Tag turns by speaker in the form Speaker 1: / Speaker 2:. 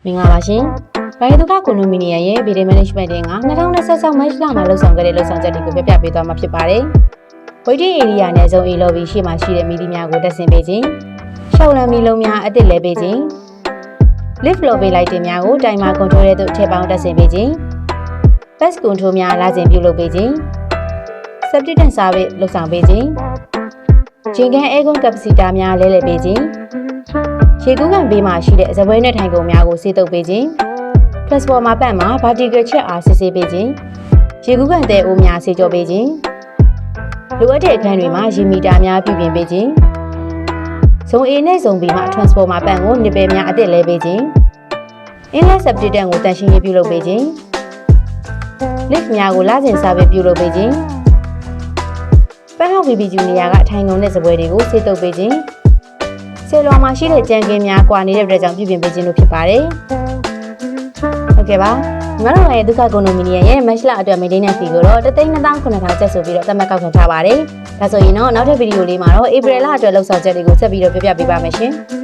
Speaker 1: မင်္ဂလာပါရှင်။ဘာရီဒုက္ခကွန်ဒိုမီနီယံရဲ့ BD Management က2026 မတ်လမှာလှုပ်ဆောင်ခဲ့တဲ့လှုပ်ဆောင်ချက်တွေကိုပြပြပေးသွားမှာဖြစ်ပါတယ်။ Waiting Area နဲ့ဇုံ A Lobby ရှေ့မှာရှိတဲ့မီဒီများကိုတက်ဆင်ပေးခြင်း၊ရှောက်လမ်းမီလုံးများအသစ်လဲပေးခြင်း၊ Lift Lobby လိုက်တင်များကိုတိုင်မာကွန်ထရိုးရဲ့သို့ထည့်ပေါင်းတက်ဆင်ပေးခြင်း၊ Bus Control များလာခြင်းပြုလုပ်ပေးခြင်း၊ Septic Tank Service လှုပ်ဆောင်ပေးခြင်း၊ဂျင်ကန် Aircon Capacitor များလဲလှယ်ပေးခြင်း၊ရေကူးကန်ဘေးမှာရှိတဲ့ဇပွဲနဲ့ထိုင်ကုန်များကိုဆေးတုပ်ပေးခြင်း၊ Transformer ပတ်မှာ Vertical Check အားစစ်ဆေးပေးခြင်း၊ရေကူးကန်တဲ့အိုးများဆေးကြောပေးခြင်း၊လိုအပ်တဲ့အခန်းတွေမှာရေမီတာများပြုပြင်ပေးခြင်း၊ဇုံ A နဲ့ဇုံ B မှာ Transformer ပတ်ကိုနစ်ပဲများအသစ်လဲပေးခြင်း၊ Inlet Septic Tank ကိုတန်ရှင်းရေးပြုလုပ်ပေးခြင်း၊ Lift များကိုလာစဉ်စားပေးပြုလုပ်ပေးခြင်း၊ပန်းဟောက် BBQ နေရာကထိုင်ကုန်တဲ့ဇပွဲတွေကိုဆေးတုပ်ပေးခြင်းဆယ်လွာမှာရှိတဲ့ကြံကင်းများကွာနေတဲ့အတွက်ကြောင့်ပြုပြင်ပေးခြင်းတို့ဖြစ်ပါတယ်။ဟုတ်ကဲ့ပါ။ညီမတို့ရဲ့ဒုက္ခကွန်ဒိုမီနီယံရဲ့မတ်လအတွက် maintenance fee ကိုတော့329,000ကျပ်ဆိုပြီးတော့သတ်မှတ်ကောက်ခံထားပါတယ်။ဒါဆိုရင်တော့နောက်ထပ်ဗီဒီယိုလေးမှာတော့ဧပြီလအတွက်လှုပ်ဆောင်ချက်တွေကိုဆက်ပြီးတော့ပြပြပေးပါမယ်ရှင်။